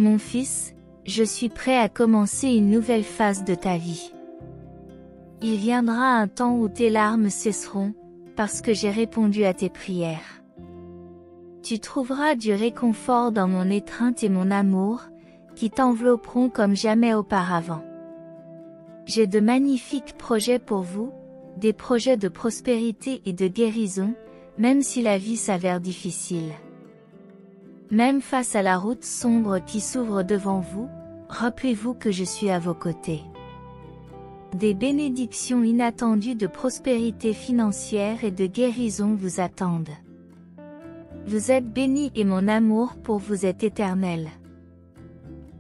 Mon fils, je suis prêt à commencer une nouvelle phase de ta vie. Il viendra un temps où tes larmes cesseront, parce que j'ai répondu à tes prières. Tu trouveras du réconfort dans mon étreinte et mon amour, qui t'envelopperont comme jamais auparavant. J'ai de magnifiques projets pour vous, des projets de prospérité et de guérison, même si la vie s'avère difficile. Même face à la route sombre qui s'ouvre devant vous, rappelez-vous que je suis à vos côtés. Des bénédictions inattendues de prospérité financière et de guérison vous attendent. Vous êtes bénis et mon amour pour vous est éternel.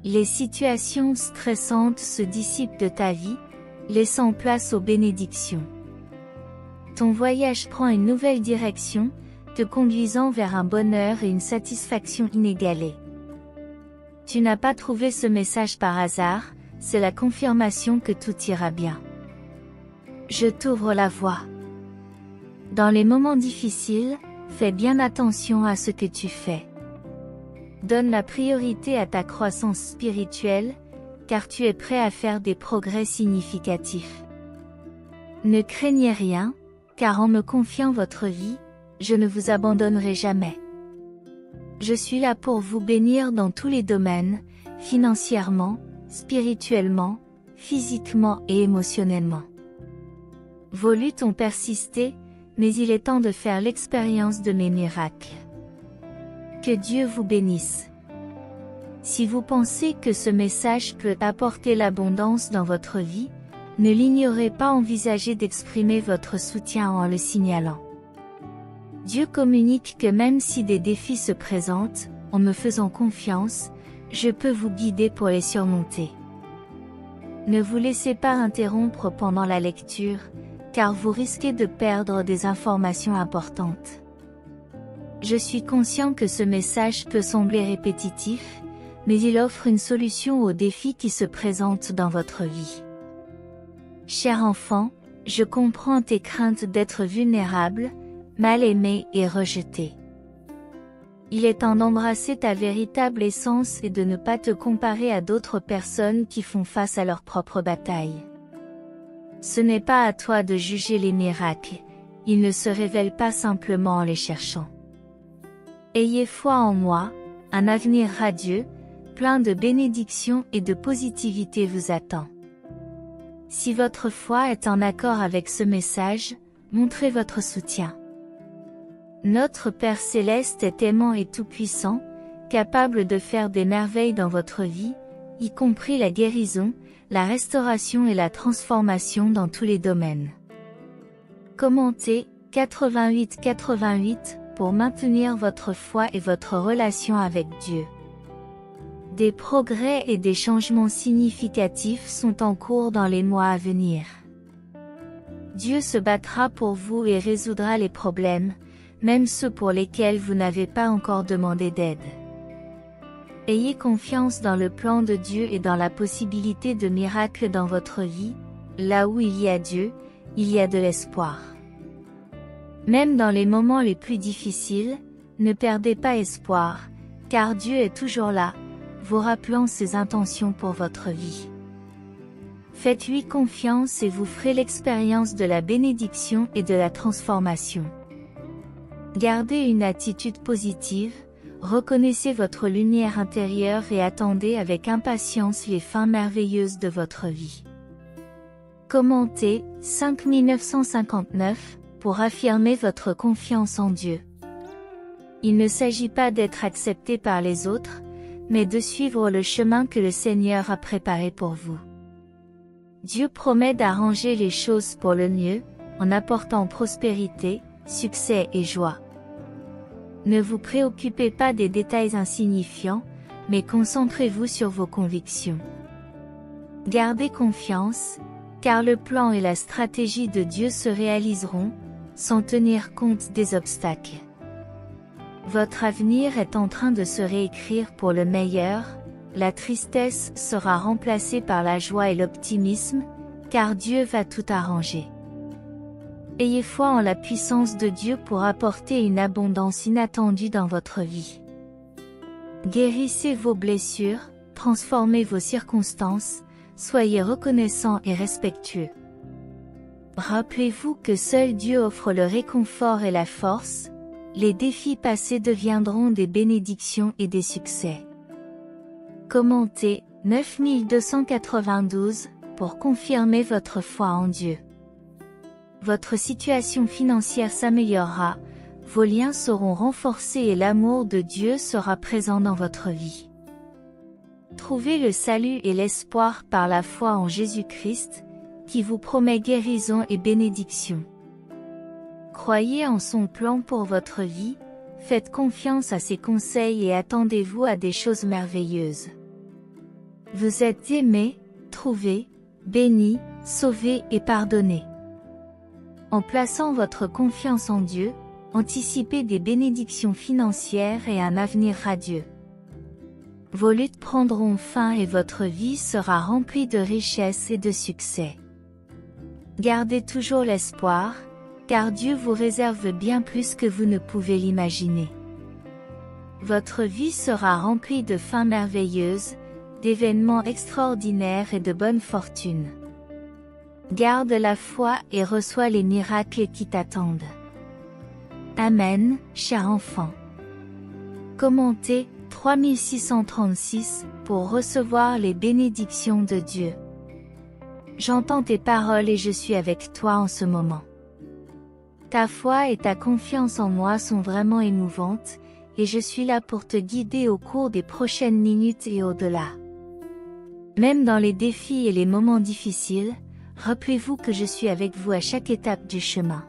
Les situations stressantes se dissipent de ta vie, laissant place aux bénédictions. Ton voyage prend une nouvelle direction, te conduisant vers un bonheur et une satisfaction inégalée. Tu n'as pas trouvé ce message par hasard, c'est la confirmation que tout ira bien. Je t'ouvre la voie. Dans les moments difficiles, fais bien attention à ce que tu fais. Donne la priorité à ta croissance spirituelle, car tu es prêt à faire des progrès significatifs. Ne craignez rien, car en me confiant votre vie, je ne vous abandonnerai jamais. Je suis là pour vous bénir dans tous les domaines, financièrement, spirituellement, physiquement et émotionnellement. Vos luttes ont persisté, mais il est temps de faire l'expérience de mes miracles. Que Dieu vous bénisse. Si vous pensez que ce message peut apporter l'abondance dans votre vie, ne l'ignorez pas, envisagez d'exprimer votre soutien en le signalant. Dieu communique que même si des défis se présentent, en me faisant confiance, je peux vous guider pour les surmonter. Ne vous laissez pas interrompre pendant la lecture, car vous risquez de perdre des informations importantes. Je suis conscient que ce message peut sembler répétitif, mais il offre une solution aux défis qui se présentent dans votre vie. Cher enfant, je comprends tes craintes d'être vulnérable, mal aimé et rejeté. Il est temps d'embrasser ta véritable essence et de ne pas te comparer à d'autres personnes qui font face à leur propre bataille. Ce n'est pas à toi de juger les miracles, ils ne se révèlent pas simplement en les cherchant. Ayez foi en moi, un avenir radieux, plein de bénédictions et de positivité vous attend. Si votre foi est en accord avec ce message, montrez votre soutien. Notre Père Céleste est aimant et tout-puissant, capable de faire des merveilles dans votre vie, y compris la guérison, la restauration et la transformation dans tous les domaines. Commentez 88 pour maintenir votre foi et votre relation avec Dieu. Des progrès et des changements significatifs sont en cours dans les mois à venir. Dieu se battra pour vous et résoudra les problèmes, même ceux pour lesquels vous n'avez pas encore demandé d'aide. Ayez confiance dans le plan de Dieu et dans la possibilité de miracles dans votre vie, là où il y a Dieu, il y a de l'espoir. Même dans les moments les plus difficiles, ne perdez pas espoir, car Dieu est toujours là, vous rappelant ses intentions pour votre vie. Faites-lui confiance et vous ferez l'expérience de la bénédiction et de la transformation. Gardez une attitude positive, reconnaissez votre lumière intérieure et attendez avec impatience les fins merveilleuses de votre vie. Commentez 5959 pour affirmer votre confiance en Dieu. Il ne s'agit pas d'être accepté par les autres, mais de suivre le chemin que le Seigneur a préparé pour vous. Dieu promet d'arranger les choses pour le mieux, en apportant prospérité, succès et joie. Ne vous préoccupez pas des détails insignifiants, mais concentrez-vous sur vos convictions. Gardez confiance, car le plan et la stratégie de Dieu se réaliseront, sans tenir compte des obstacles. Votre avenir est en train de se réécrire pour le meilleur, la tristesse sera remplacée par la joie et l'optimisme, car Dieu va tout arranger. Ayez foi en la puissance de Dieu pour apporter une abondance inattendue dans votre vie. Guérissez vos blessures, transformez vos circonstances, soyez reconnaissants et respectueux. Rappelez-vous que seul Dieu offre le réconfort et la force, les défis passés deviendront des bénédictions et des succès. Commentez 9292 pour confirmer votre foi en Dieu. Votre situation financière s'améliorera, vos liens seront renforcés et l'amour de Dieu sera présent dans votre vie. Trouvez le salut et l'espoir par la foi en Jésus-Christ, qui vous promet guérison et bénédiction. Croyez en son plan pour votre vie, faites confiance à ses conseils et attendez-vous à des choses merveilleuses. Vous êtes aimé, trouvé, béni, sauvé et pardonné. En plaçant votre confiance en Dieu, anticipez des bénédictions financières et un avenir radieux. Vos luttes prendront fin et votre vie sera remplie de richesses et de succès. Gardez toujours l'espoir, car Dieu vous réserve bien plus que vous ne pouvez l'imaginer. Votre vie sera remplie de fins merveilleuses, d'événements extraordinaires et de bonne fortune. Garde la foi et reçois les miracles qui t'attendent. Amen, cher enfant. Commentez 3636 pour recevoir les bénédictions de Dieu. J'entends tes paroles et je suis avec toi en ce moment. Ta foi et ta confiance en moi sont vraiment émouvantes, et je suis là pour te guider au cours des prochaines minutes et au-delà. Même dans les défis et les moments difficiles, rappelez-vous que je suis avec vous à chaque étape du chemin.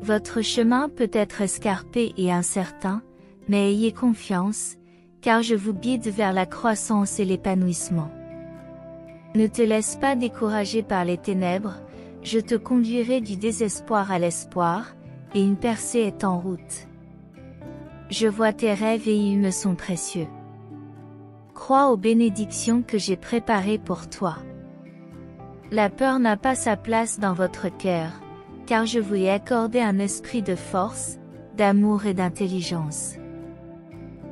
Votre chemin peut être escarpé et incertain, mais ayez confiance, car je vous guide vers la croissance et l'épanouissement. Ne te laisse pas décourager par les ténèbres, je te conduirai du désespoir à l'espoir, et une percée est en route. Je vois tes rêves et ils me sont précieux. Crois aux bénédictions que j'ai préparées pour toi. La peur n'a pas sa place dans votre cœur, car je vous ai accordé un esprit de force, d'amour et d'intelligence.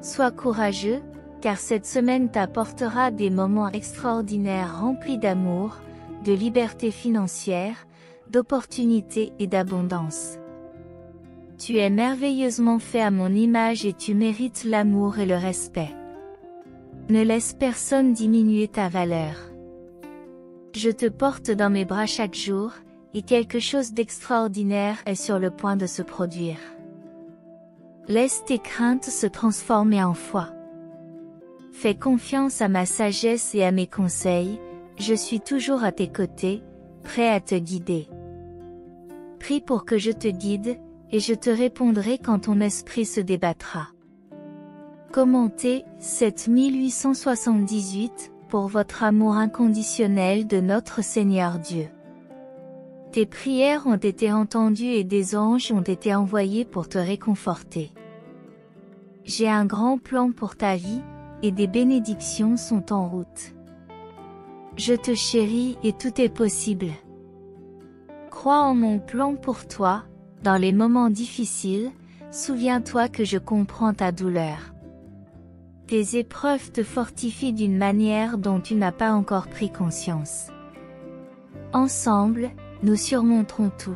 Sois courageux, car cette semaine t'apportera des moments extraordinaires remplis d'amour, de liberté financière, d'opportunités et d'abondance. Tu es merveilleusement fait à mon image et tu mérites l'amour et le respect. Ne laisse personne diminuer ta valeur. Je te porte dans mes bras chaque jour, et quelque chose d'extraordinaire est sur le point de se produire. Laisse tes craintes se transformer en foi. Fais confiance à ma sagesse et à mes conseils, je suis toujours à tes côtés, prêt à te guider. Prie pour que je te guide, et je te répondrai quand ton esprit se débattra. Commentez 7878 pour votre amour inconditionnel de notre Seigneur Dieu. Tes prières ont été entendues et des anges ont été envoyés pour te réconforter. J'ai un grand plan pour ta vie, et des bénédictions sont en route. Je te chéris et tout est possible. Crois en mon plan pour toi, dans les moments difficiles, souviens-toi que je comprends ta douleur. Tes épreuves te fortifient d'une manière dont tu n'as pas encore pris conscience. Ensemble, nous surmonterons tout.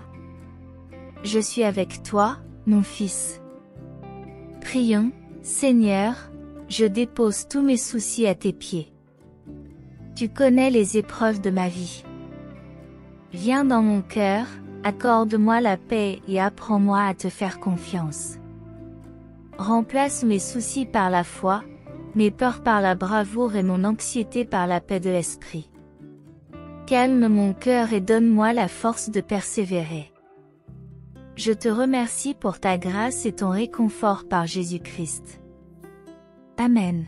Je suis avec toi, mon fils. Prions, Seigneur, je dépose tous mes soucis à tes pieds. Tu connais les épreuves de ma vie. Viens dans mon cœur, accorde-moi la paix et apprends-moi à te faire confiance. Remplace mes soucis par la foi, mes peurs par la bravoure et mon anxiété par la paix de l'esprit. Calme mon cœur et donne-moi la force de persévérer. Je te remercie pour ta grâce et ton réconfort par Jésus-Christ. Amen.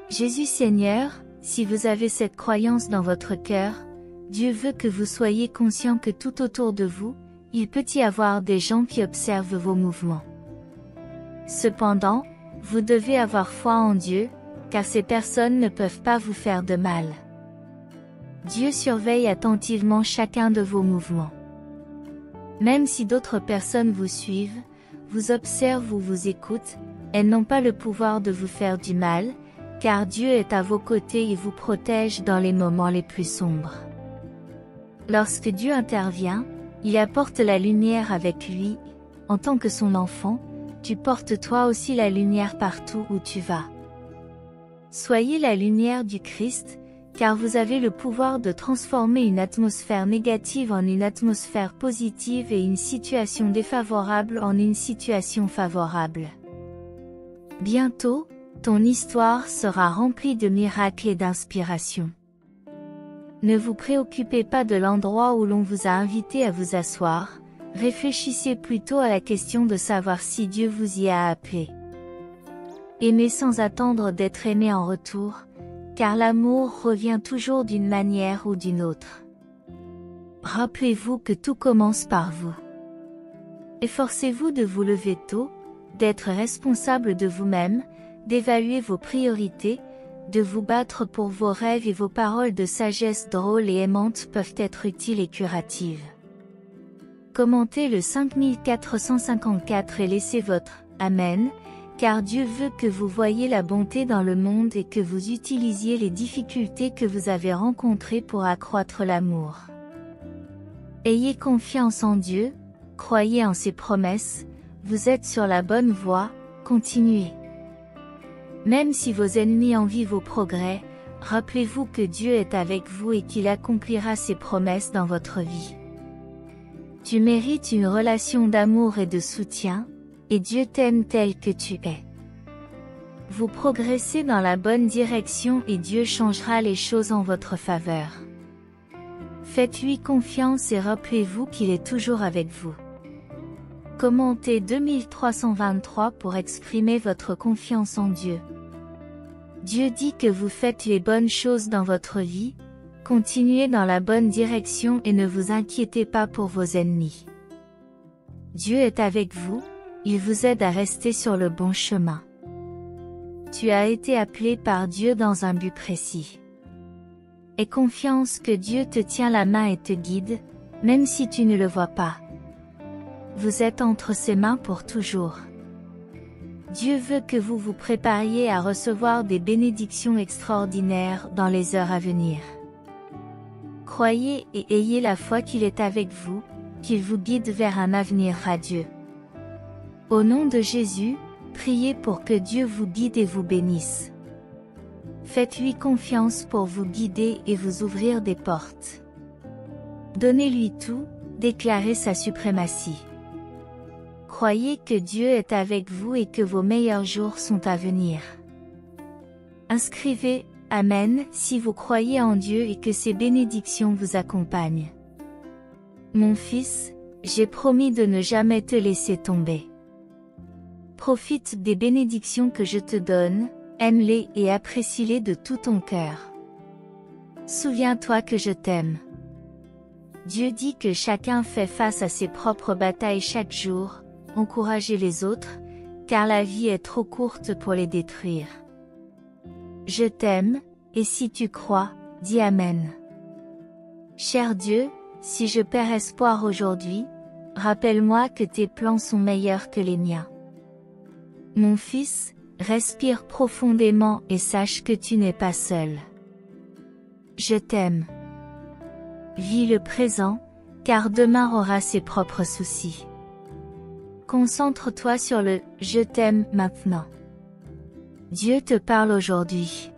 Jésus Seigneur, si vous avez cette croyance dans votre cœur, Dieu veut que vous soyez conscient que tout autour de vous, il peut y avoir des gens qui observent vos mouvements. Cependant, vous devez avoir foi en Dieu, car ces personnes ne peuvent pas vous faire de mal. Dieu surveille attentivement chacun de vos mouvements. Même si d'autres personnes vous suivent, vous observent ou vous écoutent, elles n'ont pas le pouvoir de vous faire du mal, car Dieu est à vos côtés et vous protège dans les moments les plus sombres. Lorsque Dieu intervient, il apporte la lumière avec lui. En tant que son enfant, tu portes toi aussi la lumière partout où tu vas. Soyez la lumière du Christ, car vous avez le pouvoir de transformer une atmosphère négative en une atmosphère positive et une situation défavorable en une situation favorable. Bientôt, ton histoire sera remplie de miracles et d'inspiration. Ne vous préoccupez pas de l'endroit où l'on vous a invité à vous asseoir, réfléchissez plutôt à la question de savoir si Dieu vous y a appelé. Aimez sans attendre d'être aimé en retour, car l'amour revient toujours d'une manière ou d'une autre. Rappelez-vous que tout commence par vous. Efforcez-vous de vous lever tôt, d'être responsable de vous-même, d'évaluer vos priorités, de vous battre pour vos rêves et vos paroles de sagesse drôles et aimantes peuvent être utiles et curatives. Commentez le 5454 et laissez votre « Amen », car Dieu veut que vous voyiez la bonté dans le monde et que vous utilisiez les difficultés que vous avez rencontrées pour accroître l'amour. Ayez confiance en Dieu, croyez en ses promesses, vous êtes sur la bonne voie, continuez. Même si vos ennemis envient vos progrès, rappelez-vous que Dieu est avec vous et qu'il accomplira ses promesses dans votre vie. Tu mérites une relation d'amour et de soutien, et Dieu t'aime tel que tu es. Vous progressez dans la bonne direction et Dieu changera les choses en votre faveur. Faites-lui confiance et rappelez-vous qu'il est toujours avec vous. Commentez 2323 pour exprimer votre confiance en Dieu. Dieu dit que vous faites les bonnes choses dans votre vie, continuez dans la bonne direction et ne vous inquiétez pas pour vos ennemis. Dieu est avec vous, il vous aide à rester sur le bon chemin. Tu as été appelé par Dieu dans un but précis. Aie confiance que Dieu te tient la main et te guide, même si tu ne le vois pas. Vous êtes entre ses mains pour toujours. Dieu veut que vous vous prépariez à recevoir des bénédictions extraordinaires dans les heures à venir. Croyez et ayez la foi qu'il est avec vous, qu'il vous guide vers un avenir radieux. Au nom de Jésus, priez pour que Dieu vous guide et vous bénisse. Faites-lui confiance pour vous guider et vous ouvrir des portes. Donnez-lui tout, déclarez sa suprématie. Croyez que Dieu est avec vous et que vos meilleurs jours sont à venir. Inscrivez « Amen » si vous croyez en Dieu et que ses bénédictions vous accompagnent. Mon fils, j'ai promis de ne jamais te laisser tomber. Profite des bénédictions que je te donne, aime-les et apprécie-les de tout ton cœur. Souviens-toi que je t'aime. Dieu dit que chacun fait face à ses propres batailles chaque jour. Encouragez les autres, car la vie est trop courte pour les détruire. Je t'aime, et si tu crois, dis Amen. Cher Dieu, si je perds espoir aujourd'hui, rappelle-moi que tes plans sont meilleurs que les miens. Mon fils, respire profondément et sache que tu n'es pas seul. Je t'aime. Vis le présent, car demain aura ses propres soucis. Concentre-toi sur le « Je t'aime » maintenant. Dieu te parle aujourd'hui.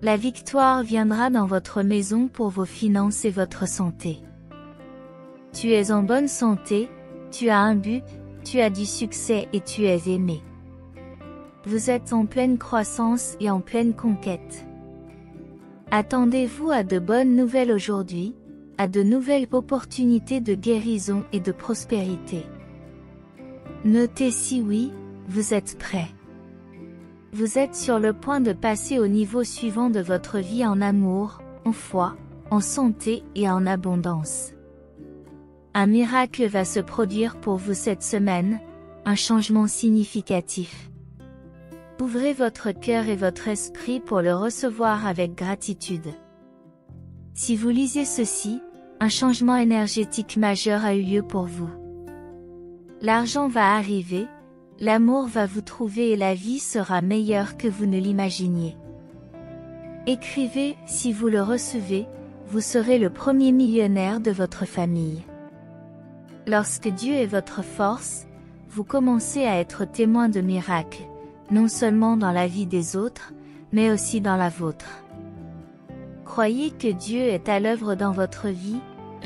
La victoire viendra dans votre maison pour vos finances et votre santé. Tu es en bonne santé, tu as un but, tu as du succès et tu es aimé. Vous êtes en pleine croissance et en pleine conquête. Attendez-vous à de bonnes nouvelles aujourd'hui, à de nouvelles opportunités de guérison et de prospérité. Notez si oui, vous êtes prêt. Vous êtes sur le point de passer au niveau suivant de votre vie en amour, en foi, en santé et en abondance. Un miracle va se produire pour vous cette semaine, un changement significatif. Ouvrez votre cœur et votre esprit pour le recevoir avec gratitude. Si vous lisez ceci, un changement énergétique majeur a eu lieu pour vous. L'argent va arriver, l'amour va vous trouver et la vie sera meilleure que vous ne l'imaginiez. Écrivez, si vous le recevez, vous serez le premier millionnaire de votre famille. Lorsque Dieu est votre force, vous commencez à être témoin de miracles, non seulement dans la vie des autres, mais aussi dans la vôtre. Croyez que Dieu est à l'œuvre dans votre vie,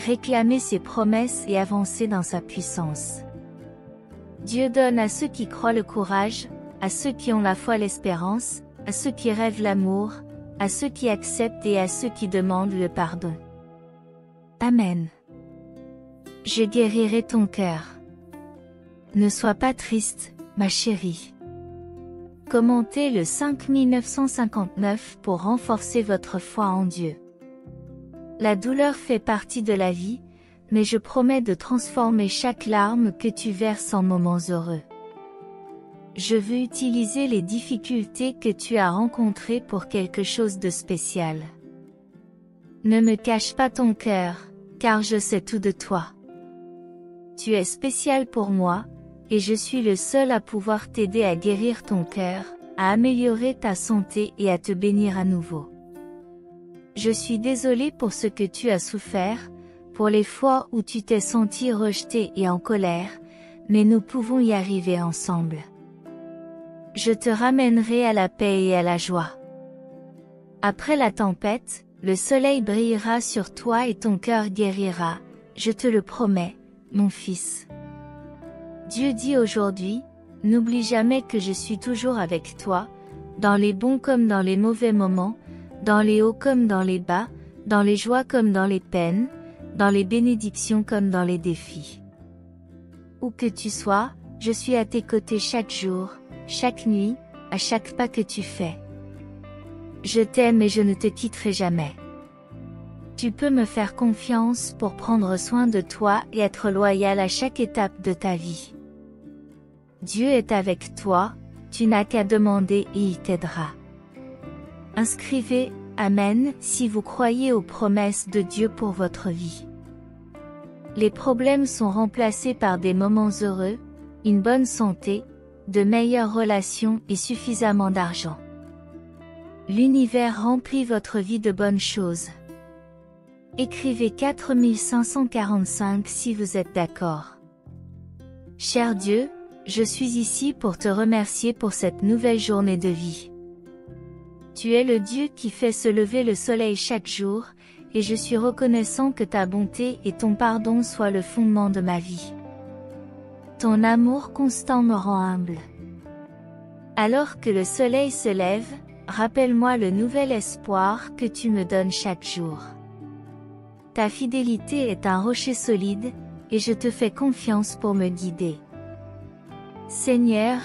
réclamez ses promesses et avancez dans sa puissance. Dieu donne à ceux qui croient le courage, à ceux qui ont la foi l'espérance, à ceux qui rêvent l'amour, à ceux qui acceptent et à ceux qui demandent le pardon. Amen. Je guérirai ton cœur. Ne sois pas triste, ma chérie. Commentez le 5959 pour renforcer votre foi en Dieu. La douleur fait partie de la vie, mais je promets de transformer chaque larme que tu verses en moments heureux. Je veux utiliser les difficultés que tu as rencontrées pour quelque chose de spécial. Ne me cache pas ton cœur, car je sais tout de toi. Tu es spécial pour moi, et je suis le seul à pouvoir t'aider à guérir ton cœur, à améliorer ta santé et à te bénir à nouveau. Je suis désolé pour ce que tu as souffert, pour les fois où tu t'es senti rejeté et en colère, mais nous pouvons y arriver ensemble. Je te ramènerai à la paix et à la joie. Après la tempête, le soleil brillera sur toi et ton cœur guérira, je te le promets, mon fils. Dieu dit aujourd'hui, n'oublie jamais que je suis toujours avec toi, dans les bons comme dans les mauvais moments, dans les hauts comme dans les bas, dans les joies comme dans les peines, dans les bénédictions comme dans les défis. Où que tu sois, je suis à tes côtés chaque jour, chaque nuit, à chaque pas que tu fais. Je t'aime et je ne te quitterai jamais. Tu peux me faire confiance pour prendre soin de toi et être loyal à chaque étape de ta vie. Dieu est avec toi, tu n'as qu'à demander et il t'aidera. Inscrivez « Amen » si vous croyez aux promesses de Dieu pour votre vie. Les problèmes sont remplacés par des moments heureux, une bonne santé, de meilleures relations et suffisamment d'argent. L'univers remplit votre vie de bonnes choses. Écrivez 4545 si vous êtes d'accord. Cher Dieu, je suis ici pour te remercier pour cette nouvelle journée de vie. Tu es le Dieu qui fait se lever le soleil chaque jour, et je suis reconnaissant que ta bonté et ton pardon soient le fondement de ma vie. Ton amour constant me rend humble. Alors que le soleil se lève, rappelle-moi le nouvel espoir que tu me donnes chaque jour. Ta fidélité est un rocher solide, et je te fais confiance pour me guider. Seigneur,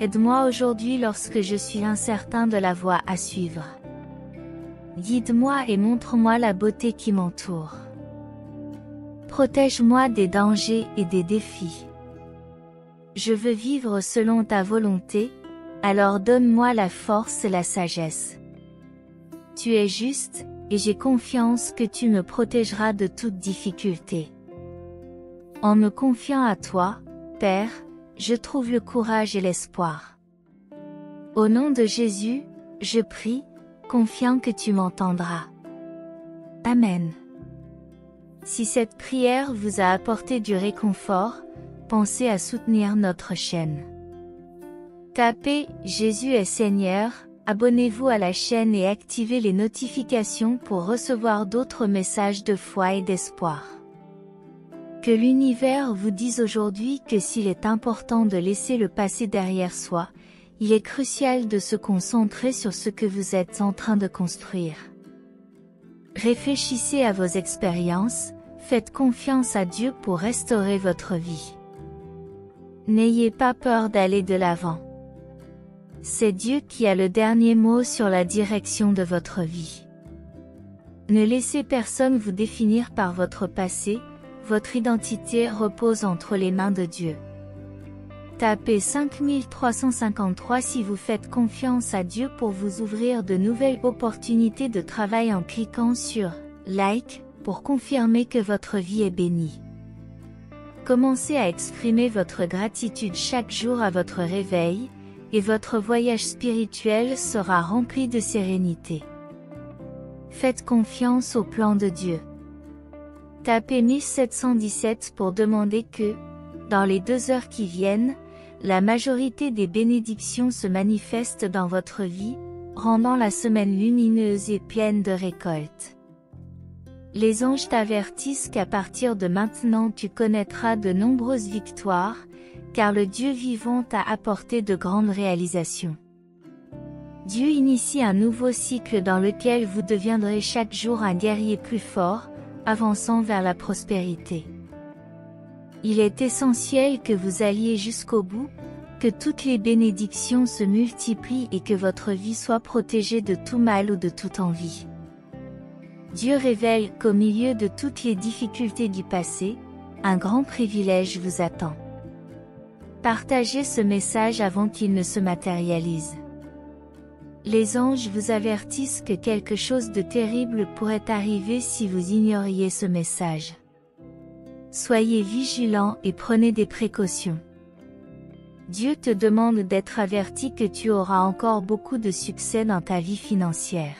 aide-moi aujourd'hui lorsque je suis incertain de la voie à suivre. Guide-moi et montre-moi la beauté qui m'entoure. Protège-moi des dangers et des défis. Je veux vivre selon ta volonté, alors donne-moi la force et la sagesse. Tu es juste, et j'ai confiance que tu me protégeras de toute difficulté. En me confiant à toi, Père, je trouve le courage et l'espoir. Au nom de Jésus, je prie, confiant que tu m'entendras. Amen. Si cette prière vous a apporté du réconfort, pensez à soutenir notre chaîne. Tapez « Jésus est Seigneur », abonnez-vous à la chaîne et activez les notifications pour recevoir d'autres messages de foi et d'espoir. Que l'univers vous dise aujourd'hui que s'il est important de laisser le passé derrière soi, il est crucial de se concentrer sur ce que vous êtes en train de construire. Réfléchissez à vos expériences, faites confiance à Dieu pour restaurer votre vie. N'ayez pas peur d'aller de l'avant. C'est Dieu qui a le dernier mot sur la direction de votre vie. Ne laissez personne vous définir par votre passé, votre identité repose entre les mains de Dieu. Tapez 5353 si vous faites confiance à Dieu pour vous ouvrir de nouvelles opportunités de travail en cliquant sur « Like » pour confirmer que votre vie est bénie. Commencez à exprimer votre gratitude chaque jour à votre réveil, et votre voyage spirituel sera rempli de sérénité. Faites confiance au plan de Dieu. Tapez 1717 pour demander que, dans les 2 heures qui viennent, la majorité des bénédictions se manifestent dans votre vie, rendant la semaine lumineuse et pleine de récoltes. Les anges t'avertissent qu'à partir de maintenant tu connaîtras de nombreuses victoires, car le Dieu vivant t'a apporté de grandes réalisations. Dieu initie un nouveau cycle dans lequel vous deviendrez chaque jour un guerrier plus fort, avançant vers la prospérité. Il est essentiel que vous alliez jusqu'au bout, que toutes les bénédictions se multiplient et que votre vie soit protégée de tout mal ou de toute envie. Dieu révèle qu'au milieu de toutes les difficultés du passé, un grand privilège vous attend. Partagez ce message avant qu'il ne se matérialise. Les anges vous avertissent que quelque chose de terrible pourrait arriver si vous ignoriez ce message. Soyez vigilants et prenez des précautions. Dieu te demande d'être averti que tu auras encore beaucoup de succès dans ta vie financière.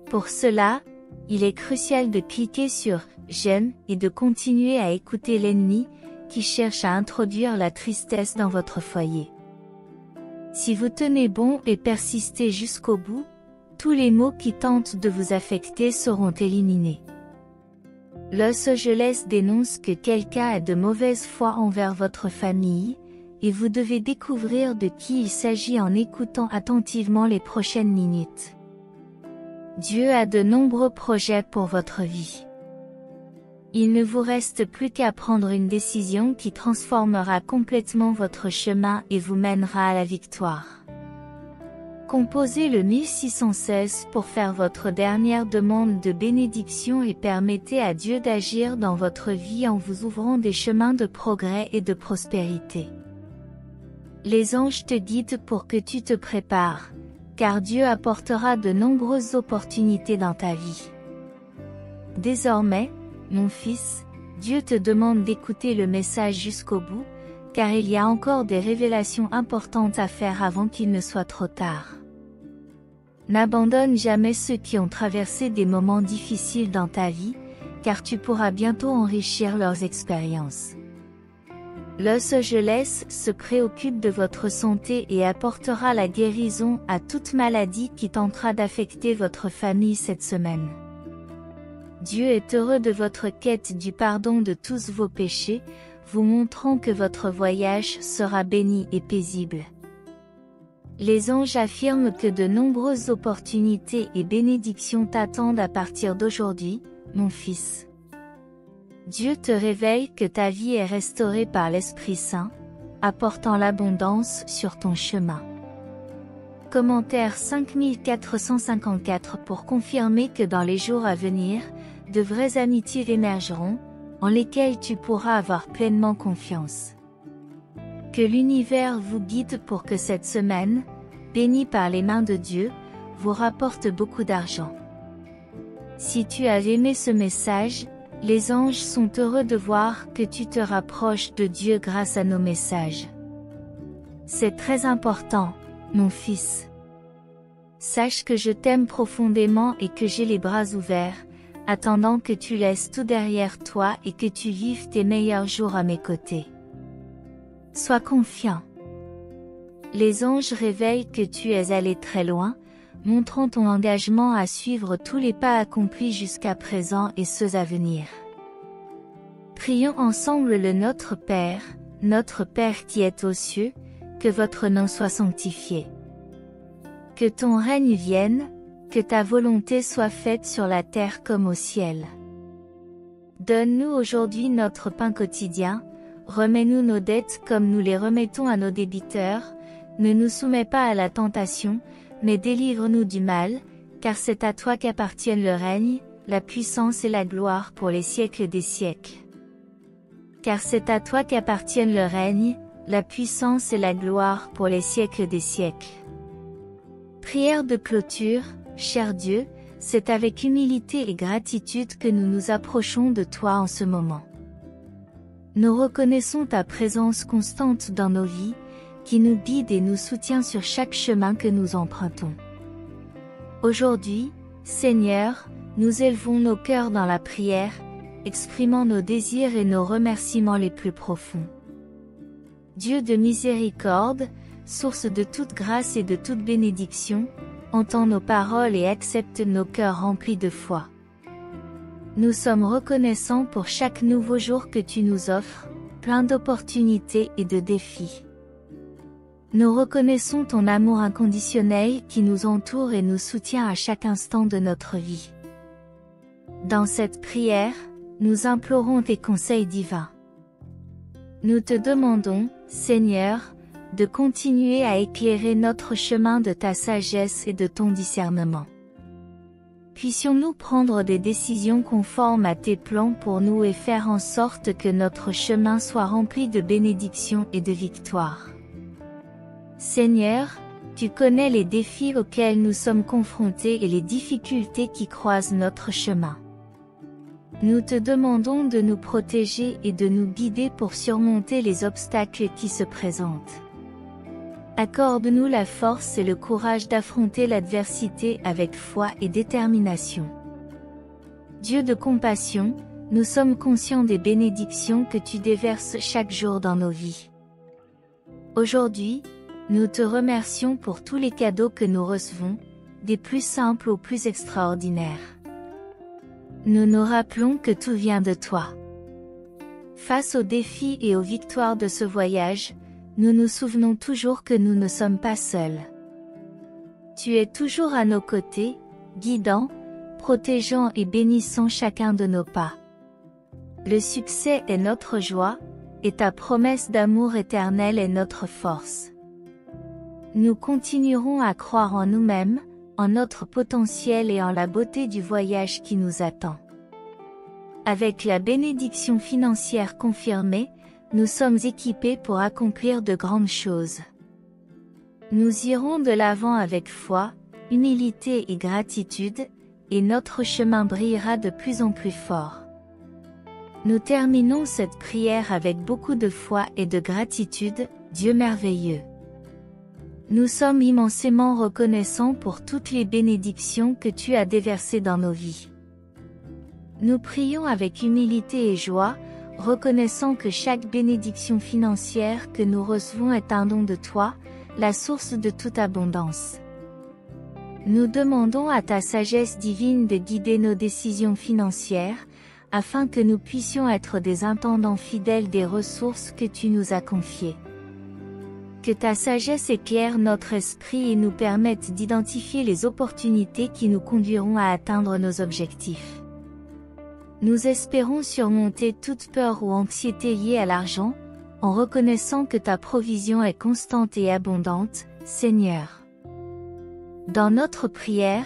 Pour cela, il est crucial de cliquer sur « J'aime » et de continuer à écouter l'ennemi, qui cherche à introduire la tristesse dans votre foyer. Si vous tenez bon et persistez jusqu'au bout, tous les maux qui tentent de vous affecter seront éliminés. Los Angeles dénonce que quelqu'un a de mauvaise foi envers votre famille, et vous devez découvrir de qui il s'agit en écoutant attentivement les prochaines minutes. Dieu a de nombreux projets pour votre vie. Il ne vous reste plus qu'à prendre une décision qui transformera complètement votre chemin et vous mènera à la victoire. Composez le 1616 pour faire votre dernière demande de bénédiction et permettez à Dieu d'agir dans votre vie en vous ouvrant des chemins de progrès et de prospérité. Les anges te guident pour que tu te prépares, car Dieu apportera de nombreuses opportunités dans ta vie. Désormais, mon fils, Dieu te demande d'écouter le message jusqu'au bout, car il y a encore des révélations importantes à faire avant qu'il ne soit trop tard. N'abandonne jamais ceux qui ont traversé des moments difficiles dans ta vie, car tu pourras bientôt enrichir leurs expériences. Los Angeles se préoccupe de votre santé et apportera la guérison à toute maladie qui tentera d'affecter votre famille cette semaine. Dieu est heureux de votre quête du pardon de tous vos péchés, vous montrant que votre voyage sera béni et paisible. Les anges affirment que de nombreuses opportunités et bénédictions t'attendent à partir d'aujourd'hui, mon fils. Dieu te révèle que ta vie est restaurée par l'Esprit Saint, apportant l'abondance sur ton chemin. Commentaire 5454 pour confirmer que dans les jours à venir, de vraies amitiés émergeront, en lesquelles tu pourras avoir pleinement confiance. Que l'univers vous guide pour que cette semaine, bénie par les mains de Dieu, vous rapporte beaucoup d'argent. Si tu as aimé ce message, les anges sont heureux de voir que tu te rapproches de Dieu grâce à nos messages. C'est très important, mon fils. Sache que je t'aime profondément et que j'ai les bras ouverts, attendant que tu laisses tout derrière toi et que tu vives tes meilleurs jours à mes côtés. Sois confiant. Les anges révèlent que tu es allé très loin, montrant ton engagement à suivre tous les pas accomplis jusqu'à présent et ceux à venir. Prions ensemble le Notre Père qui est aux cieux, que votre nom soit sanctifié. Que ton règne vienne, que ta volonté soit faite sur la terre comme au ciel. Donne-nous aujourd'hui notre pain quotidien, remets-nous nos dettes comme nous les remettons à nos débiteurs, ne nous soumets pas à la tentation, mais délivre-nous du mal, car c'est à toi qu'appartiennent le règne, la puissance et la gloire pour les siècles des siècles. Car c'est à toi qu'appartiennent le règne, la puissance et la gloire pour les siècles des siècles. Prière de clôture, cher Dieu, c'est avec humilité et gratitude que nous nous approchons de toi en ce moment. Nous reconnaissons ta présence constante dans nos vies, qui nous guide et nous soutient sur chaque chemin que nous empruntons. Aujourd'hui, Seigneur, nous élevons nos cœurs dans la prière, exprimant nos désirs et nos remerciements les plus profonds. Dieu de miséricorde, source de toute grâce et de toute bénédiction, entends nos paroles et accepte nos cœurs remplis de foi. Nous sommes reconnaissants pour chaque nouveau jour que tu nous offres, plein d'opportunités et de défis. Nous reconnaissons ton amour inconditionnel qui nous entoure et nous soutient à chaque instant de notre vie. Dans cette prière, nous implorons tes conseils divins. Nous te demandons, Seigneur, de continuer à éclairer notre chemin de ta sagesse et de ton discernement. Puissions-nous prendre des décisions conformes à tes plans pour nous et faire en sorte que notre chemin soit rempli de bénédictions et de victoires. Seigneur, tu connais les défis auxquels nous sommes confrontés et les difficultés qui croisent notre chemin. Nous te demandons de nous protéger et de nous guider pour surmonter les obstacles qui se présentent. Accorde-nous la force et le courage d'affronter l'adversité avec foi et détermination. Dieu de compassion, nous sommes conscients des bénédictions que tu déverses chaque jour dans nos vies. Aujourd'hui, nous te remercions pour tous les cadeaux que nous recevons, des plus simples aux plus extraordinaires. Nous nous rappelons que tout vient de toi. Face aux défis et aux victoires de ce voyage, nous nous souvenons toujours que nous ne sommes pas seuls. Tu es toujours à nos côtés, guidant, protégeant et bénissant chacun de nos pas. Le succès est notre joie, et ta promesse d'amour éternel est notre force. Nous continuerons à croire en nous-mêmes, en notre potentiel et en la beauté du voyage qui nous attend. Avec la bénédiction financière confirmée, nous sommes équipés pour accomplir de grandes choses. Nous irons de l'avant avec foi, humilité et gratitude, et notre chemin brillera de plus en plus fort. Nous terminons cette prière avec beaucoup de foi et de gratitude, Dieu merveilleux. Nous sommes immensément reconnaissants pour toutes les bénédictions que tu as déversées dans nos vies. Nous prions avec humilité et joie, reconnaissant que chaque bénédiction financière que nous recevons est un don de toi, la source de toute abondance. Nous demandons à ta sagesse divine de guider nos décisions financières, afin que nous puissions être des intendants fidèles des ressources que tu nous as confiées. Que ta sagesse éclaire notre esprit et nous permette d'identifier les opportunités qui nous conduiront à atteindre nos objectifs. Nous espérons surmonter toute peur ou anxiété liée à l'argent, en reconnaissant que ta provision est constante et abondante, Seigneur. Dans notre prière,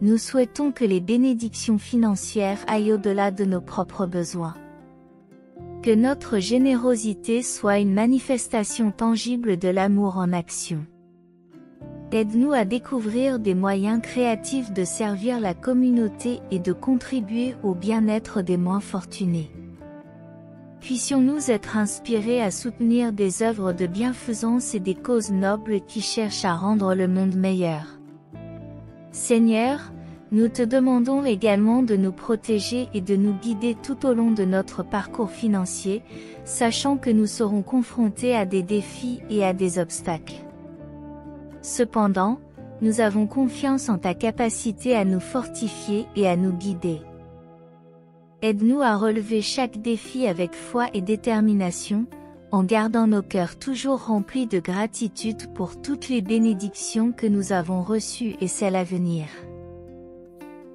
nous souhaitons que les bénédictions financières aillent au-delà de nos propres besoins. Que notre générosité soit une manifestation tangible de l'amour en action. Aide-nous à découvrir des moyens créatifs de servir la communauté et de contribuer au bien-être des moins fortunés. Puissions-nous être inspirés à soutenir des œuvres de bienfaisance et des causes nobles qui cherchent à rendre le monde meilleur. Seigneur, nous te demandons également de nous protéger et de nous guider tout au long de notre parcours financier, sachant que nous serons confrontés à des défis et à des obstacles. Cependant, nous avons confiance en ta capacité à nous fortifier et à nous guider. Aide-nous à relever chaque défi avec foi et détermination, en gardant nos cœurs toujours remplis de gratitude pour toutes les bénédictions que nous avons reçues et celles à venir.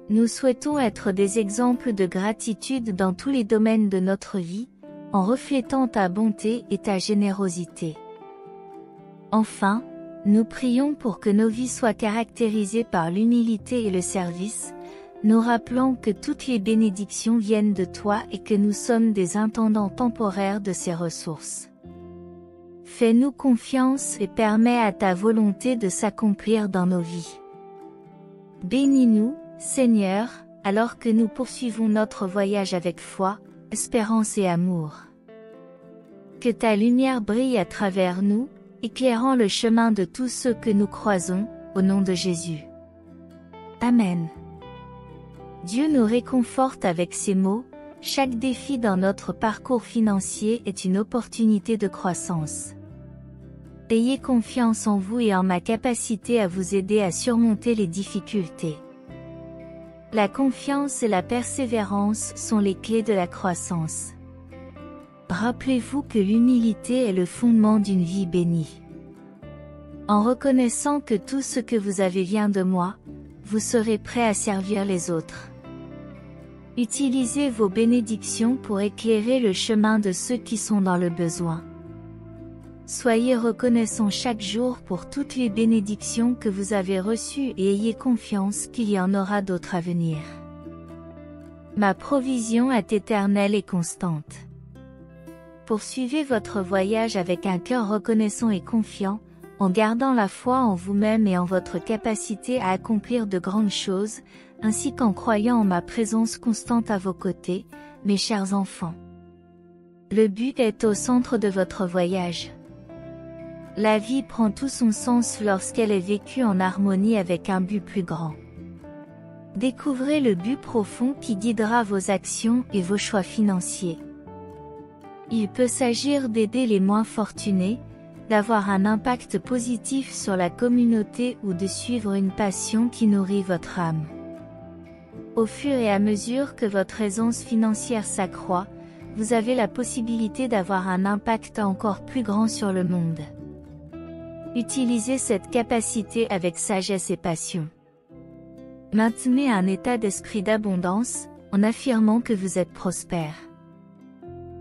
Nous souhaitons être des exemples de gratitude dans tous les domaines de notre vie, en reflétant ta bonté et ta générosité. Enfin, nous prions pour que nos vies soient caractérisées par l'humilité et le service, nous rappelant que toutes les bénédictions viennent de toi et que nous sommes des intendants temporaires de ces ressources. Fais-nous confiance et permets à ta volonté de s'accomplir dans nos vies. Bénis-nous, Seigneur, alors que nous poursuivons notre voyage avec foi, espérance et amour. Que ta lumière brille à travers nous, éclairant le chemin de tous ceux que nous croisons, au nom de Jésus. Amen. Dieu nous réconforte avec ces mots, chaque défi dans notre parcours financier est une opportunité de croissance. Ayez confiance en vous et en ma capacité à vous aider à surmonter les difficultés. La confiance et la persévérance sont les clés de la croissance. Rappelez-vous que l'humilité est le fondement d'une vie bénie. En reconnaissant que tout ce que vous avez vient de moi, vous serez prêt à servir les autres. Utilisez vos bénédictions pour éclairer le chemin de ceux qui sont dans le besoin. Soyez reconnaissants chaque jour pour toutes les bénédictions que vous avez reçues et ayez confiance qu'il y en aura d'autres à venir. Ma provision est éternelle et constante. Poursuivez votre voyage avec un cœur reconnaissant et confiant, en gardant la foi en vous-même et en votre capacité à accomplir de grandes choses, ainsi qu'en croyant en ma présence constante à vos côtés, mes chers enfants. Le but est au centre de votre voyage. La vie prend tout son sens lorsqu'elle est vécue en harmonie avec un but plus grand. Découvrez le but profond qui guidera vos actions et vos choix financiers. Il peut s'agir d'aider les moins fortunés, d'avoir un impact positif sur la communauté ou de suivre une passion qui nourrit votre âme. Au fur et à mesure que votre aisance financière s'accroît, vous avez la possibilité d'avoir un impact encore plus grand sur le monde. Utilisez cette capacité avec sagesse et passion. Maintenez un état d'esprit d'abondance, en affirmant que vous êtes prospère.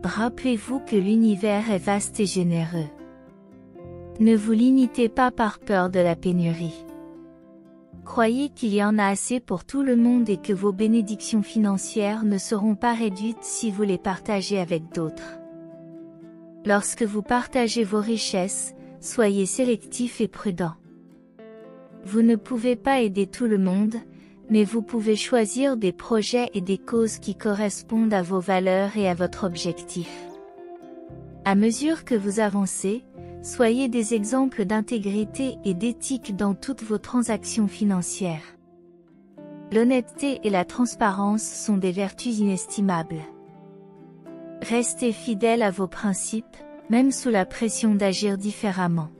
Rappelez-vous que l'univers est vaste et généreux. Ne vous limitez pas par peur de la pénurie. Croyez qu'il y en a assez pour tout le monde et que vos bénédictions financières ne seront pas réduites si vous les partagez avec d'autres. Lorsque vous partagez vos richesses, soyez sélectif et prudent. Vous ne pouvez pas aider tout le monde, mais vous pouvez choisir des projets et des causes qui correspondent à vos valeurs et à votre objectif. À mesure que vous avancez, soyez des exemples d'intégrité et d'éthique dans toutes vos transactions financières. L'honnêteté et la transparence sont des vertus inestimables. Restez fidèles à vos principes, même sous la pression d'agir différemment.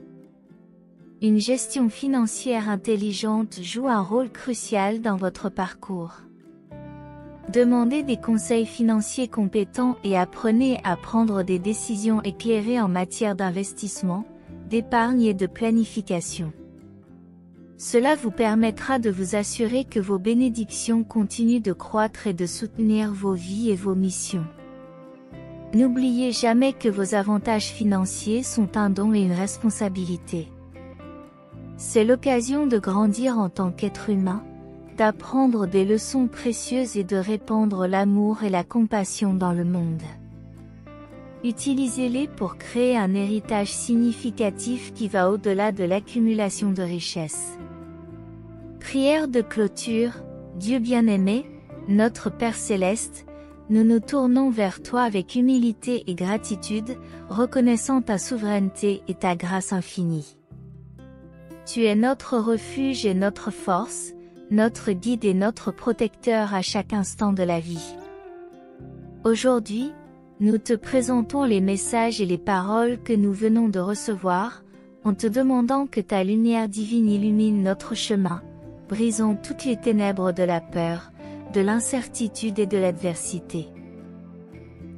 Une gestion financière intelligente joue un rôle crucial dans votre parcours. Demandez des conseils financiers compétents et apprenez à prendre des décisions éclairées en matière d'investissement, d'épargne et de planification. Cela vous permettra de vous assurer que vos bénédictions continuent de croître et de soutenir vos vies et vos missions. N'oubliez jamais que vos avantages financiers sont un don et une responsabilité. C'est l'occasion de grandir en tant qu'être humain, d'apprendre des leçons précieuses et de répandre l'amour et la compassion dans le monde. Utilisez-les pour créer un héritage significatif qui va au-delà de l'accumulation de richesses. Prière de clôture. Dieu bien-aimé, notre Père céleste, nous nous tournons vers toi avec humilité et gratitude, reconnaissant ta souveraineté et ta grâce infinie. Tu es notre refuge et notre force, notre guide et notre protecteur à chaque instant de la vie. Aujourd'hui, nous te présentons les messages et les paroles que nous venons de recevoir, en te demandant que ta lumière divine illumine notre chemin, brisant toutes les ténèbres de la peur, de l'incertitude et de l'adversité.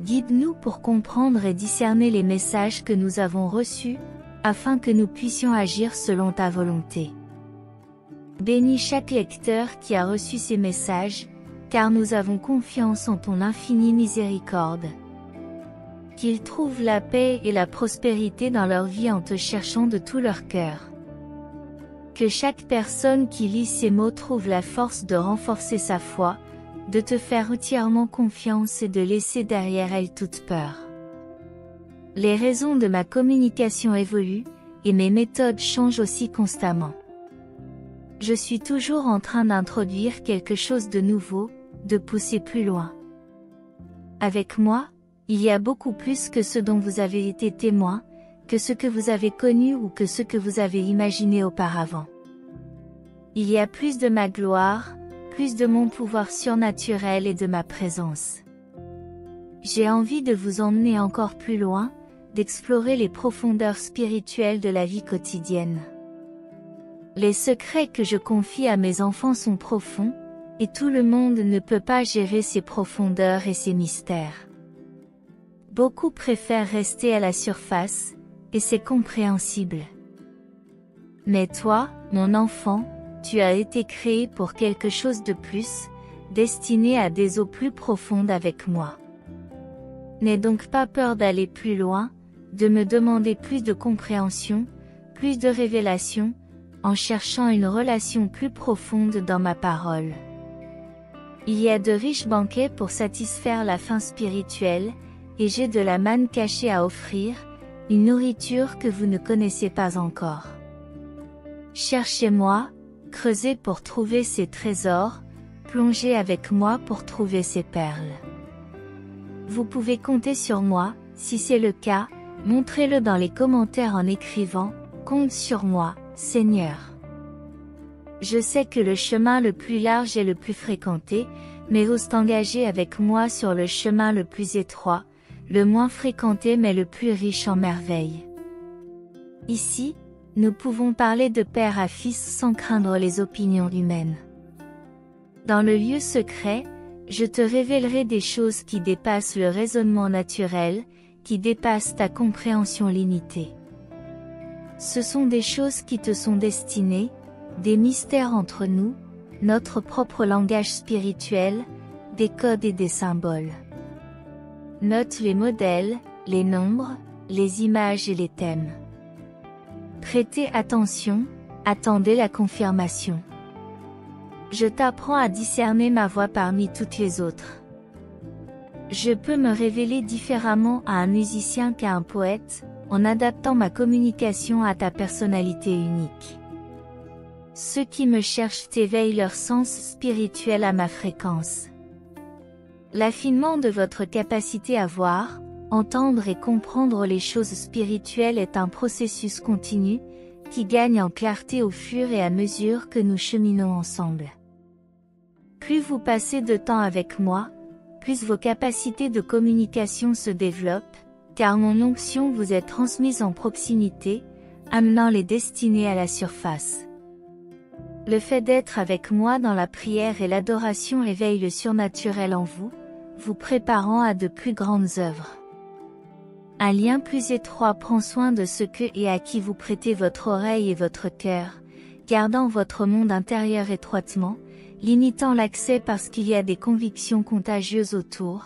Guide-nous pour comprendre et discerner les messages que nous avons reçus, afin que nous puissions agir selon ta volonté. Bénis chaque lecteur qui a reçu ces messages, car nous avons confiance en ton infinie miséricorde. Qu'ils trouvent la paix et la prospérité dans leur vie en te cherchant de tout leur cœur. Que chaque personne qui lit ces mots trouve la force de renforcer sa foi, de te faire entièrement confiance et de laisser derrière elle toute peur. Les raisons de ma communication évoluent, et mes méthodes changent aussi constamment. Je suis toujours en train d'introduire quelque chose de nouveau, de pousser plus loin. Avec moi, Il y a beaucoup plus que ce dont vous avez été témoin, que ce que vous avez connu ou que ce que vous avez imaginé auparavant. Il y a plus de ma gloire, plus de mon pouvoir surnaturel et de ma présence. J'ai envie de vous emmener encore plus loin, d'explorer les profondeurs spirituelles de la vie quotidienne. Les secrets que je confie à mes enfants sont profonds, et tout le monde ne peut pas gérer ces profondeurs et ces mystères. Beaucoup préfèrent rester à la surface, et c'est compréhensible. Mais toi, mon enfant, tu as été créé pour quelque chose de plus, destiné à des eaux plus profondes avec moi. N'aie donc pas peur d'aller plus loin, de me demander plus de compréhension, plus de révélation, en cherchant une relation plus profonde dans ma parole. Il y a de riches banquets pour satisfaire la faim spirituelle, et j'ai de la manne cachée à offrir, une nourriture que vous ne connaissez pas encore. Cherchez-moi, creusez pour trouver ces trésors, plongez avec moi pour trouver ces perles. Vous pouvez compter sur moi, si c'est le cas, montrez-le dans les commentaires en écrivant « Compte sur moi, Seigneur ». Je sais que le chemin le plus large est le plus fréquenté, mais ose t'engager avec moi sur le chemin le plus étroit, le moins fréquenté mais le plus riche en merveilles. Ici, nous pouvons parler de père à fils sans craindre les opinions humaines. Dans le lieu secret, je te révélerai des choses qui dépassent le raisonnement naturel, qui dépassent ta compréhension limitée. Ce sont des choses qui te sont destinées, des mystères entre nous, notre propre langage spirituel, des codes et des symboles. Note les modèles, les nombres, les images et les thèmes. Prêtez attention, attendez la confirmation. Je t'apprends à discerner ma voix parmi toutes les autres. Je peux me révéler différemment à un musicien qu'à un poète, en adaptant ma communication à ta personnalité unique. Ceux qui me cherchent éveillent leur sens spirituel à ma fréquence. L'affinement de votre capacité à voir, entendre et comprendre les choses spirituelles est un processus continu, qui gagne en clarté au fur et à mesure que nous cheminons ensemble. Plus vous passez de temps avec moi, plus vos capacités de communication se développent, car mon onction vous est transmise en proximité, amenant les destinées à la surface. Le fait d'être avec moi dans la prière et l'adoration éveille le surnaturel en vous, vous préparant à de plus grandes œuvres. Un lien plus étroit prend soin de ce que et à qui vous prêtez votre oreille et votre cœur, gardant votre monde intérieur étroitement, limitant l'accès parce qu'il y a des convictions contagieuses autour,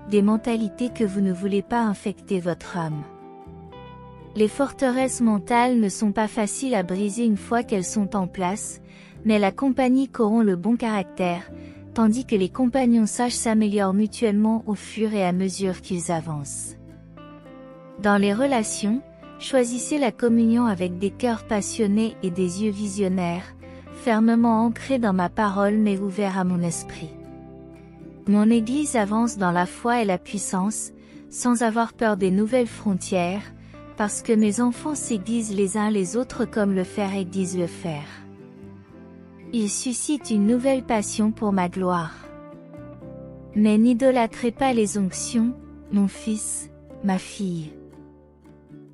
des mentalités que vous ne voulez pas infecter votre âme. Les forteresses mentales ne sont pas faciles à briser une fois qu'elles sont en place, mais la compagnie corrompt le bon caractère, tandis que les compagnons sages s'améliorent mutuellement au fur et à mesure qu'ils avancent. Dans les relations, choisissez la communion avec des cœurs passionnés et des yeux visionnaires, fermement ancrés dans ma parole mais ouverts à mon esprit. Mon Église avance dans la foi et la puissance, sans avoir peur des nouvelles frontières, parce que mes enfants s'aiguisent les uns les autres comme le fer aiguise le fer. Ils suscitent une nouvelle passion pour ma gloire. Mais n'idolâtrez pas les onctions, mon fils, ma fille.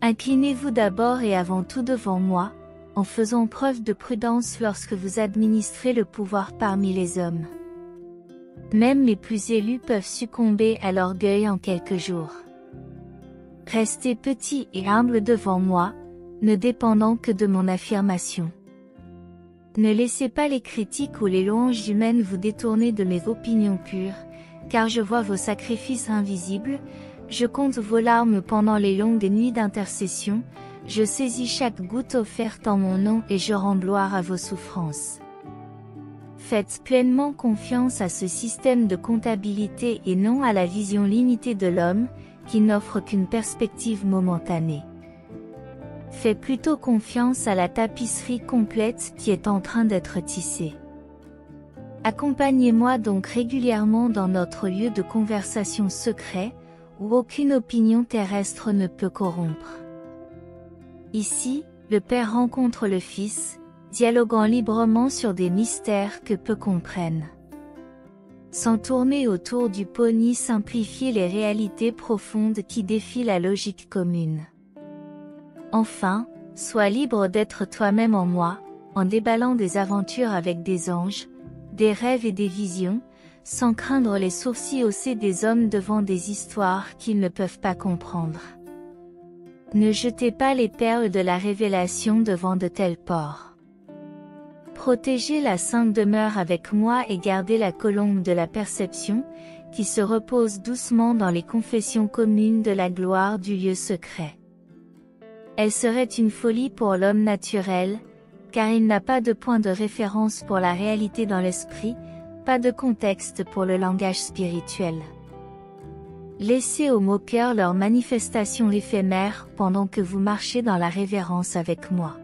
Inclinez-vous d'abord et avant tout devant moi, en faisant preuve de prudence lorsque vous administrez le pouvoir parmi les hommes. Même les plus élus peuvent succomber à l'orgueil en quelques jours. Restez petit et humble devant moi, ne dépendant que de mon affirmation. Ne laissez pas les critiques ou les louanges humaines vous détourner de mes opinions pures, car je vois vos sacrifices invisibles, je compte vos larmes pendant les longues nuits d'intercession, je saisis chaque goutte offerte en mon nom et je rends gloire à vos souffrances. Faites pleinement confiance à ce système de comptabilité et non à la vision limitée de l'homme, qui n'offre qu'une perspective momentanée. Fais plutôt confiance à la tapisserie complète qui est en train d'être tissée. Accompagnez-moi donc régulièrement dans notre lieu de conversation secret, où aucune opinion terrestre ne peut corrompre. Ici, le Père rencontre le Fils, dialoguant librement sur des mystères que peu comprennent. Sans tourner autour du pot ni simplifier les réalités profondes qui défient la logique commune. Enfin, sois libre d'être toi-même en moi, en déballant des aventures avec des anges, des rêves et des visions, sans craindre les sourcils haussés des hommes devant des histoires qu'ils ne peuvent pas comprendre. Ne jetez pas les perles de la révélation devant de tels porcs. Protégez la sainte demeure avec moi et gardez la colombe de la perception, qui se repose doucement dans les confessions communes de la gloire du lieu secret. Elle serait une folie pour l'homme naturel, car il n'a pas de point de référence pour la réalité dans l'esprit, pas de contexte pour le langage spirituel. Laissez aux moqueurs leur manifestation éphémère pendant que vous marchez dans la révérence avec moi.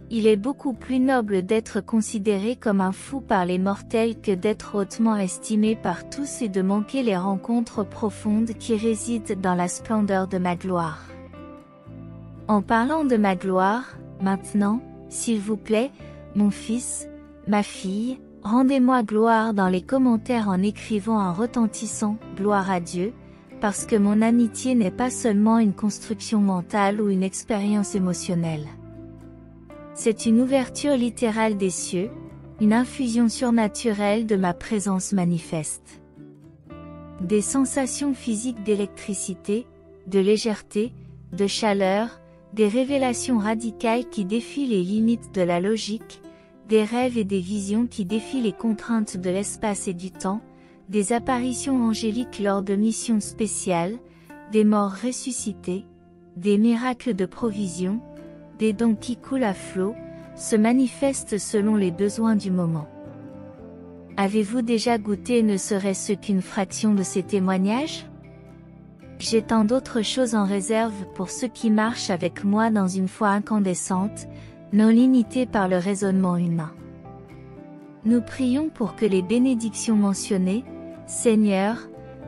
Il est beaucoup plus noble d'être considéré comme un fou par les mortels que d'être hautement estimé par tous et de manquer les rencontres profondes qui résident dans la splendeur de ma gloire. En parlant de ma gloire, maintenant, s'il vous plaît, mon fils, ma fille, rendez-moi gloire dans les commentaires en écrivant un retentissant « Gloire à Dieu », parce que mon amitié n'est pas seulement une construction mentale ou une expérience émotionnelle. C'est une ouverture littérale des cieux, une infusion surnaturelle de ma présence manifeste. Des sensations physiques d'électricité, de légèreté, de chaleur, des révélations radicales qui défient les limites de la logique, des rêves et des visions qui défient les contraintes de l'espace et du temps, des apparitions angéliques lors de missions spéciales, des morts ressuscités, des miracles de provision, des dons qui coulent à flot, se manifestent selon les besoins du moment. Avez-vous déjà goûté ne serait-ce qu'une fraction de ces témoignages? J'ai tant d'autres choses en réserve pour ceux qui marchent avec moi dans une foi incandescente, non limitée par le raisonnement humain. Nous prions pour que les bénédictions mentionnées, Seigneur,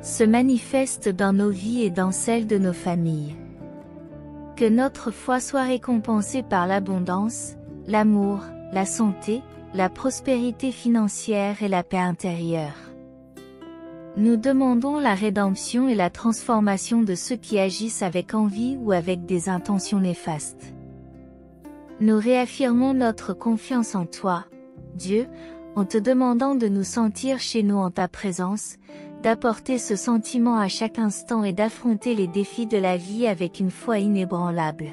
se manifestent dans nos vies et dans celles de nos familles. Que notre foi soit récompensée par l'abondance, l'amour, la santé, la prospérité financière et la paix intérieure. Nous demandons la rédemption et la transformation de ceux qui agissent avec envie ou avec des intentions néfastes. Nous réaffirmons notre confiance en toi, Dieu, en te demandant de nous sentir chez nous en ta présence, d'apporter ce sentiment à chaque instant et d'affronter les défis de la vie avec une foi inébranlable.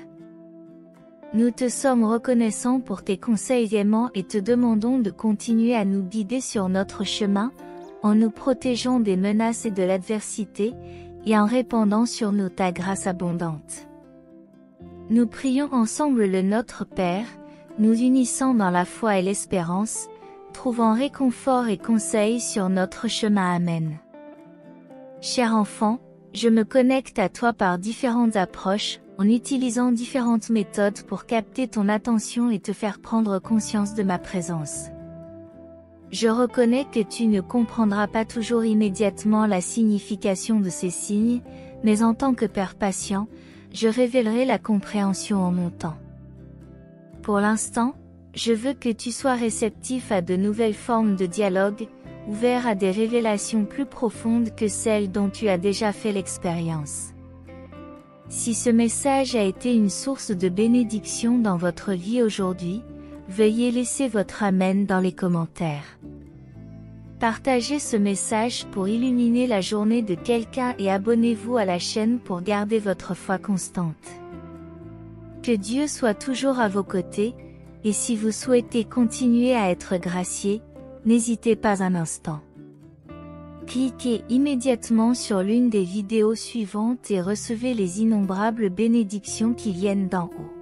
Nous te sommes reconnaissants pour tes conseils aimants et te demandons de continuer à nous guider sur notre chemin, en nous protégeant des menaces et de l'adversité, et en répandant sur nous ta grâce abondante. Nous prions ensemble le Notre Père, nous unissant dans la foi et l'espérance, trouvant réconfort et conseil sur notre chemin. Amen. Cher enfant, je me connecte à toi par différentes approches, en utilisant différentes méthodes pour capter ton attention et te faire prendre conscience de ma présence. Je reconnais que tu ne comprendras pas toujours immédiatement la signification de ces signes, mais en tant que Père patient, je révélerai la compréhension en mon temps. Pour l'instant, je veux que tu sois réceptif à de nouvelles formes de dialogue, ouvert à des révélations plus profondes que celles dont tu as déjà fait l'expérience. Si ce message a été une source de bénédiction dans votre vie aujourd'hui, veuillez laisser votre Amen dans les commentaires. Partagez ce message pour illuminer la journée de quelqu'un et abonnez-vous à la chaîne pour garder votre foi constante. Que Dieu soit toujours à vos côtés, et si vous souhaitez continuer à être gracié, n'hésitez pas un instant. Cliquez immédiatement sur l'une des vidéos suivantes et recevez les innombrables bénédictions qui viennent d'en haut.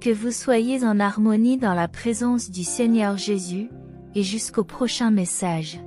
Que vous soyez en harmonie dans la présence du Seigneur Jésus, et jusqu'au prochain message.